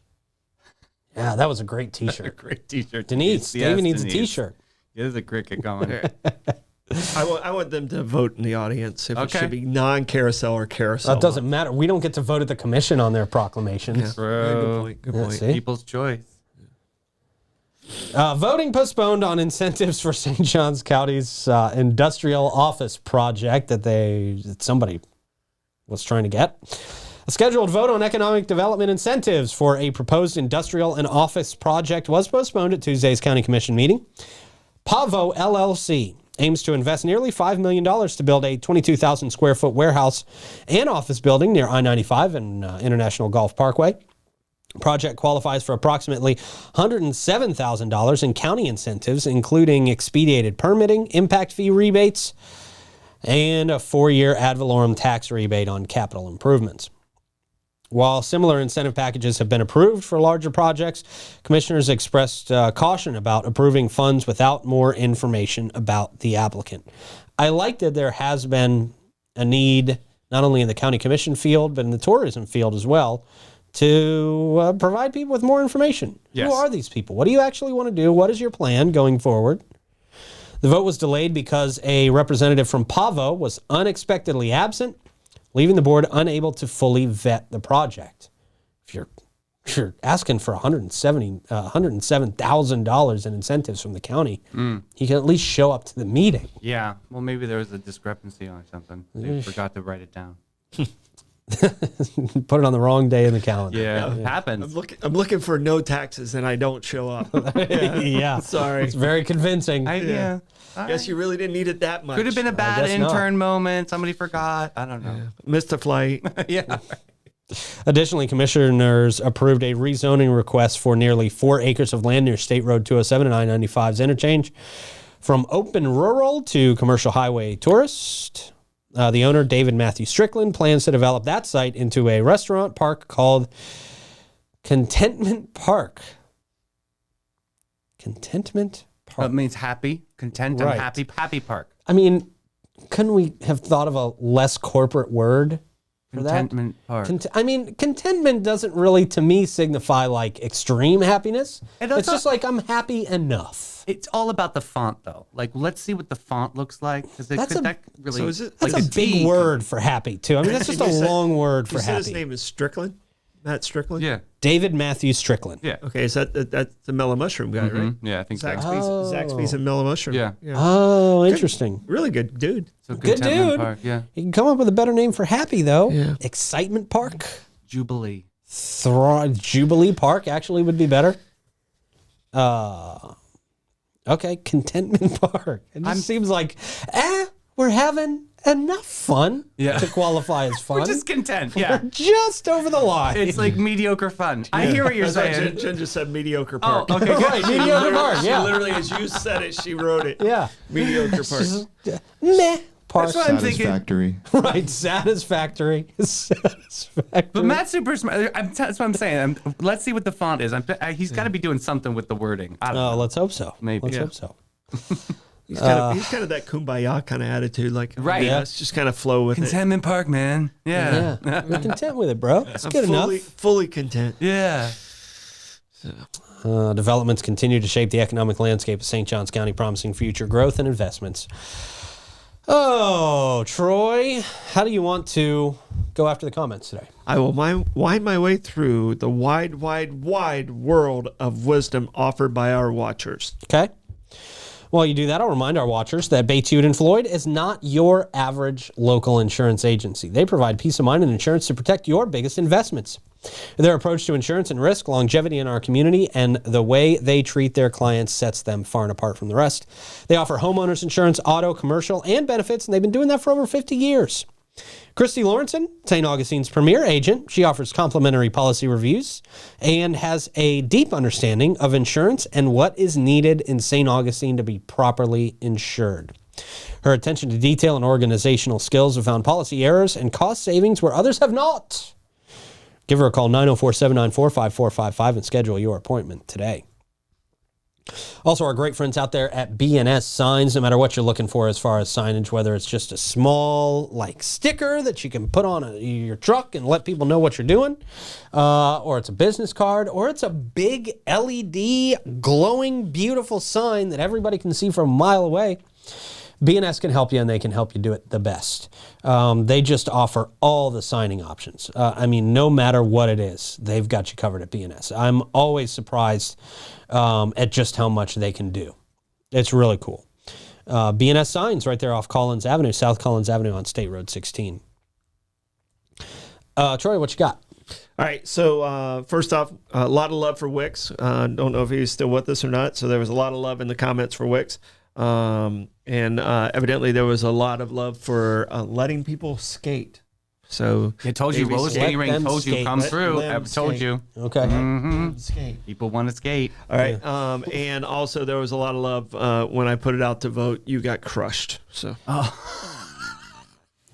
A: Yeah, that was a great T-shirt.
B: Great T-shirt.
A: Denise,
B: Yes,
A: Davey needs a
B: Denise.
A: T-shirt.
B: There's a cricket going.
C: I want them to vote in the audience if it
B: Okay.
C: should be non-carousel or carousel.
A: That doesn't matter. We don't get to vote at the commission on their proclamations.
C: Yeah. Good point. Good
A: Yeah,
C: point.
A: see?
B: People's choice.
A: Voting postponed on incentives for St. Johns County's industrial office project that somebody was trying to get. A scheduled vote on economic development incentives for a proposed industrial and office project was postponed at Tuesday's County Commission meeting. Pavo LLC aims to invest nearly $5 million to build a 22,000 square foot warehouse and office building near I-95 and International Golf Parkway. The project qualifies for approximately $107,000 in county incentives, including expedited permitting, impact fee rebates, and a 4-year ad valorem tax rebate on capital improvements. While similar incentive packages have been approved for larger projects, commissioners expressed caution about approving funds without more information about the applicant. I like that there has been a need, not only in the county commission field, but in the tourism field as well, to provide people with more information.
B: Yes.
A: Who are these people? What do you actually want to do? What is your plan going forward? The vote was delayed because a representative from Pavo was unexpectedly absent, leaving the board unable to fully vet the project. If you're asking for $107,000 in incentives from the county, you can at least show up to the meeting.
B: Yeah. Well, maybe there was a discrepancy on something. They forgot to write it down.
A: Put it on the wrong day in the calendar.
B: Yeah, it
C: I'm
B: happens.
C: looking for no taxes and I don't show up.
A: Yeah.
C: Sorry.
A: It's very convincing.
B: Yeah.
C: Guess you really didn't need it that much.
B: Could have been a bad
A: guess not.
B: intern moment. Somebody forgot. I don't know.
C: Missed a flight.
B: Yeah.
A: Additionally, commissioners approved a rezoning request for nearly 4 acres of land near State Road 207 and I-95's interchange from open rural to commercial highway tourist. The owner, David Matthew Strickland, plans to develop that site into a restaurant park called Contentment Park. Contentment Park.
B: That means happy, content,
A: Right.
B: and happy park.
A: I mean, couldn't we have thought of a less corporate word for
B: Contentment park.
A: I mean, contentment doesn't really, to me, signify like extreme happiness.
B: And that's
A: It's just like I'm happy enough.
B: It's all about the font, though. Like, let's see what the font looks like. Because
A: That's a-
B: that really.
C: So is it-
A: That's
B: like
A: a big
B: T.
A: word for happy, too. I mean, that's just a
C: You said-
A: long word for
C: You said his
A: happy.
C: name is Strickland? Matt Strickland?
B: Yeah.
A: David Matthew Strickland.
B: Yeah.
C: Okay, is that's the mellow mushroom guy, right?
B: Yeah, I think so.
C: Zaxby's a mellow mushroom.
B: Yeah.
A: Oh, interesting.
C: Really good dude.
B: So
A: Good
B: Contentment
A: dude.
B: Park, yeah.
A: You can come up with a better name for happy, though.
C: Yeah.
A: Excitement Park.
B: Jubilee.
A: Jubilee Park actually would be better. Okay, Contentment Park. It just seems like, we're having enough fun
B: Yeah.
A: to qualify as fun.
B: We're just content. Yeah.
A: We're just over the line.
B: It's like mediocre fun. I hear what you're saying.
C: Jen just said mediocre
B: Oh,
C: park.
B: okay, good.
A: Right, mediocre park,
C: She
A: yeah.
C: literally, as you said it, she wrote it.
A: Yeah.
C: Mediocre park.
A: Meh. Park.
B: That's what I'm thinking.
D: Satisfactory.
A: Right, satisfactory. Satisfactory.
B: But Matt's super smart. That's what I'm saying. Let's see what the font is. He's got to be doing something with the wording. I don't know.
A: Let's hope so.
B: Maybe.
A: Let's
B: Yeah.
A: hope so.
C: He's kind of that kumbaya kind of attitude. Like,
B: Right.
C: Yeah, let's just kind of flow with
B: Contentment Park, man. Yeah.
A: Yeah. We're content with it, bro. It's
C: it.
A: good enough.
C: Fully content.
B: Yeah.
A: Developments continue to shape the economic landscape of St. Johns County, promising future growth and investments. Oh, Troy, how do you want to go after the comments today?
C: I will wind my way through the wide world of wisdom offered by our watchers.
A: Okay. While you do that, I'll remind our watchers that Bates, Hewitt & Floyd is not your average local insurance agency. They provide peace of mind and insurance to protect your biggest investments. Their approach to insurance and risk, longevity in our community, and the way they treat their clients sets them far and apart from the rest. They offer homeowners insurance, auto, commercial, and benefits, and they've been doing that for over 50 years. Christy Lawrenson, St. Augustine's premier agent. She offers complimentary policy reviews and has a deep understanding of insurance and what is needed in St. Augustine to be properly insured. Her attention to detail and organizational skills have found policy errors and cost savings where others have not. Give her a call, 904-794-5455, and schedule your appointment today. Also, our great friends out there at B&S Signs, no matter what you're looking for as far as signage, whether it's just a small like sticker that you can put on your truck and let people know what you're doing, or it's a business card, or it's a big LED glowing, beautiful sign that everybody can see from a mile away. B&S can help you, and they can help you do it the best. They just offer all the signing options. I mean, no matter what it is, they've got you covered at B&S. I'm always surprised at just how much they can do. It's really cool. B&S Signs right there off Collins Avenue, South Collins Avenue on State Road 16. Troy, what you got?
C: All right, so first off, a lot of love for Wix. Don't know if he's still with us or not. So there was a lot of love in the comments for Wix. And evidently there was a lot of love for letting people skate. So
B: I told you, Rose
A: Let
B: Skating Ring
A: them
B: told you,
A: skate.
B: come
C: Let
B: through.
C: them
B: I've told
C: skate.
B: you.
A: Okay.
C: skate.
B: People want to skate.
C: All right. And also there was a lot of love when I put it out to vote. You got crushed. So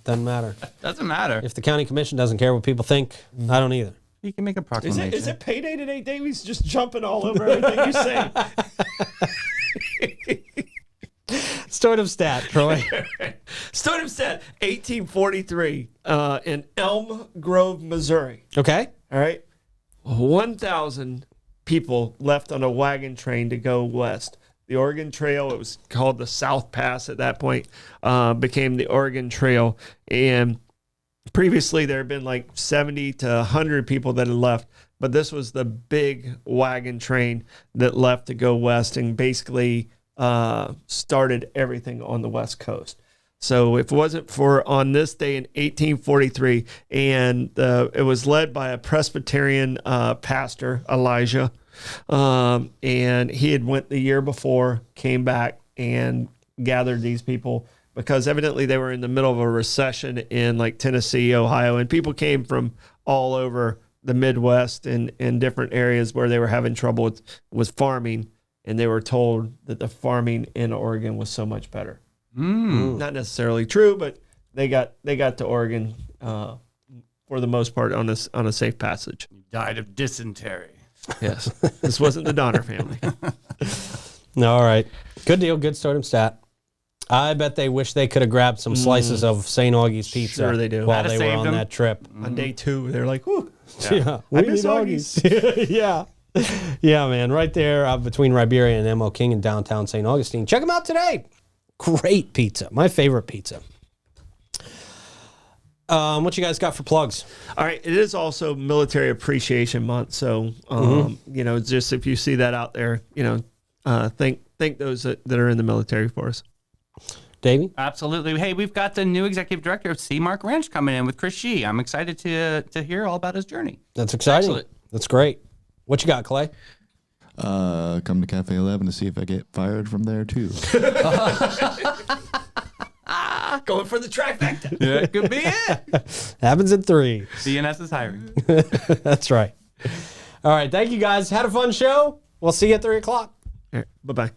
A: Doesn't matter.
B: Doesn't matter.
A: If the county commission doesn't care what people think, I don't either.
B: You can make a proclamation.
C: is it payday today, Davies? Just jumping all over everything you say.
A: Stardom stat, Troy.
C: Stardom stat 1843 in Elm Grove, Missouri.
A: Okay.
C: All right. 1,000 people left on a wagon train to go west. The Oregon Trail, it was called the South Pass at that point, became the Oregon Trail. And previously there had been like 70 to 100 people that had left. But this was the big wagon train that left to go west and basically started everything on the West Coast. So if it wasn't for on this day in 1843, and it was led by a Presbyterian pastor, Elijah, and he had went the year before, came back and gathered these people because evidently they were in the middle of a recession in like Tennessee, Ohio, and people came from all over the Midwest and different areas where they were having trouble with farming, and they were told that the farming in Oregon was so much better. Not necessarily true, but they got to Oregon for the most part on a safe passage.
B: Died of dysentery.
C: Yes, this wasn't the Donner family.
A: All right. Good deal. Good stardom stat. I bet they wish they could have grabbed some slices of St. Augie's pizza
C: Sure they do.
A: while
B: Had to
A: they were
B: save
A: on
B: them.
A: that trip.
C: On day 2, they're like, "Ooh,
A: Yeah.
C: I
A: We
C: miss
A: need Augie's. Yeah. Yeah, man. Right there between Riberia and M.O. King in downtown St. Augustine. Check them out today. Great pizza. My favorite pizza. What you guys got for plugs?
C: All right, it is also Military Appreciation Month, so just if you see that out there, thank those that are in the military for us.
A: Davey?
B: Absolutely. Hey, we've got the new executive director of C Mark Ranch coming in with Chris Shee. I'm excited to hear all about his journey.
A: That's exciting.
B: Excellent.
A: That's great. What you got, Clay?
D: Come to Cafe 11 to see if I get fired from there too.
C: Going for the trifecta.
B: Yeah, it could be it.
A: Happens at 3.
B: CNS is hiring.
A: That's right. All right. Thank you, guys. Had a fun show. We'll see you at 3 o'clock.
C: All right, bye-bye.